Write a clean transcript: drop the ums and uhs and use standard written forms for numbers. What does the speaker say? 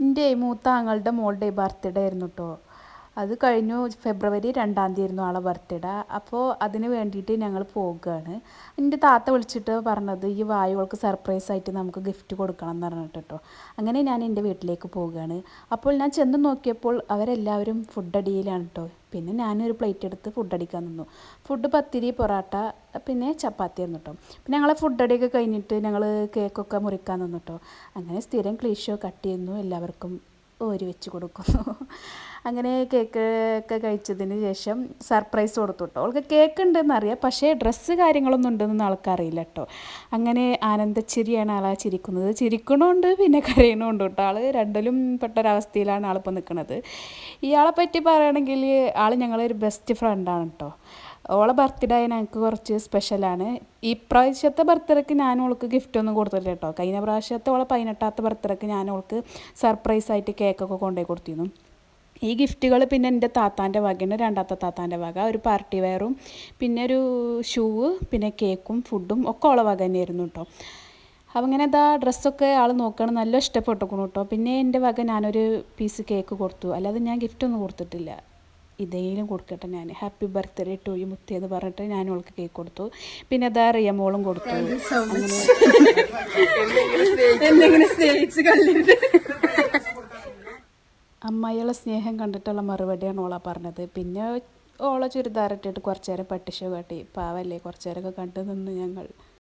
എൻ്റെ മൂത്ത ആങ്ങളുടെ മോളുടെ ബർത്ത്ഡേ ആയിരുന്നു കേട്ടോ. അത് കഴിഞ്ഞു ഫെബ്രുവരി 2-ാം തീയതി ആയിരുന്നു ആളെ ബർത്ത്ഡേ. അപ്പോൾ അതിന് വേണ്ടിയിട്ട് ഞങ്ങൾ പോകുകയാണ്. എൻ്റെ താത്ത വിളിച്ചിട്ട് പറഞ്ഞത് ഈ വായുവൾക്ക് സർപ്രൈസായിട്ട് നമുക്ക് ഗിഫ്റ്റ് കൊടുക്കണം എന്ന് പറഞ്ഞിട്ട് കേട്ടോ. അങ്ങനെ ഞാൻ എൻ്റെ വീട്ടിലേക്ക് പോവുകയാണ്. അപ്പോൾ ഞാൻ ചെന്ന് നോക്കിയപ്പോൾ അവരെല്ലാവരും ഫുഡ് അടിയിലാണ് കേട്ടോ. പിന്നെ ഞാനൊരു പ്ലേറ്റ് എടുത്ത് ഫുഡ് അടിക്കാൻ നിന്നു. ഫുഡ് പത്തിരി, പൊറോട്ട, പിന്നെ ചപ്പാത്തി ആയിരുന്നു കേട്ടോ. പിന്നെ ഞങ്ങളെ ഫുഡ് അടിയൊക്കെ കഴിഞ്ഞിട്ട് ഞങ്ങൾ കേക്കൊക്കെ മുറിക്കാൻ നിന്നു കേട്ടോ. അങ്ങനെ സ്ഥിരം ക്ലീഷോ കട്ട് ചെയ്യുന്നു, എല്ലാവർക്കും ഓരി വെച്ച് കൊടുക്കുന്നു. അങ്ങനെ കേക്ക് ഒക്കെ കഴിച്ചതിന് ശേഷം സർപ്രൈസ് കൊടുത്തു കേട്ടോ. അവൾക്ക് കേക്ക് ഉണ്ടെന്ന് അറിയാം, പക്ഷേ ഡ്രസ്സ് കാര്യങ്ങളൊന്നും ഉണ്ടെന്ന് ആൾക്കറിയില്ല കേട്ടോ. അങ്ങനെ ആനന്ദച്ചിരിയാണ് ആളെ ചിരിക്കുന്നത്. ചിരിക്കണമുണ്ട് പിന്നെ കരയണമുണ്ട് കേട്ടോ. ആൾ രണ്ടിലും പെട്ടൊരവസ്ഥയിലാണ് ആളിപ്പോൾ നിൽക്കുന്നത്. ഇയാളെ പറ്റി പറയുകയാണെങ്കിൽ ആൾ ഞങ്ങളൊരു ബെസ്റ്റ് ഫ്രണ്ടാണ് കേട്ടോ. ഓളെ ബർത്ത്ഡേ ഞങ്ങൾക്ക് കുറച്ച് സ്പെഷ്യലാണ്. ഈ പ്രാവശ്യത്തെ ബർത്ത്ഡേക്ക് ഞാൻ അവൾക്ക് ഗിഫ്റ്റൊന്നും കൊടുത്തില്ല കേട്ടോ. കഴിഞ്ഞ പ്രാവശ്യത്തെ ഓളെ 18ാമത്തെ ബർത്ത്ഡേക്ക് ഞാൻ അവൾക്ക് സർപ്രൈസായിട്ട് കേക്കൊക്കെ കൊണ്ടുപോയി കൊടുത്തിരുന്നു. ഈ ഗിഫ്റ്റുകൾ പിന്നെ എൻ്റെ താത്താൻ്റെ വകയാണ്, 2ാമത്തെ താത്താൻ്റെ വക. ഒരു പാർട്ടി വെയറും പിന്നെ ഒരു ഷൂവ്, പിന്നെ കേക്കും ഫുഡും ഒക്കെ ഓളെ വക തന്നെയായിരുന്നു കേട്ടോ. അപ്പം അങ്ങനെ ഇതാ ഡ്രസ്സൊക്കെ ആൾ നോക്കണം, നല്ല ഇഷ്ടപ്പെട്ടിരിക്കണം കേട്ടോ. പിന്നെ എൻ്റെ വക ഞാനൊരു പീസ് കേക്ക് കൊടുത്തു, അല്ലാതെ ഞാൻ ഗിഫ്റ്റൊന്നും കൊടുത്തിട്ടില്ല. ഇതേലും കൊടുക്കട്ടെ ഞാൻ, ഹാപ്പി ബർത്ത്ഡേ ടു യു മുത്തേ എന്ന് പറഞ്ഞിട്ട് ഞാൻ അവൾക്ക് കേക്ക് കൊടുത്തു. പിന്നെ അതാ റിയ മോളും കൊടുത്തു. അമ്മായിയുള്ള സ്നേഹം കണ്ടിട്ടുള്ള മറുപടിയാണ് ഓള പറഞ്ഞത്. പിന്നെ ഓളെ ചുരിദാറിട്ടിട്ട് കുറച്ച് നേരം പട്ടിഷോ കാട്ടി, പാവല്ലേ, കുറച്ച് നേരമൊക്കെ കണ്ടു നിന്ന് ഞങ്ങൾ.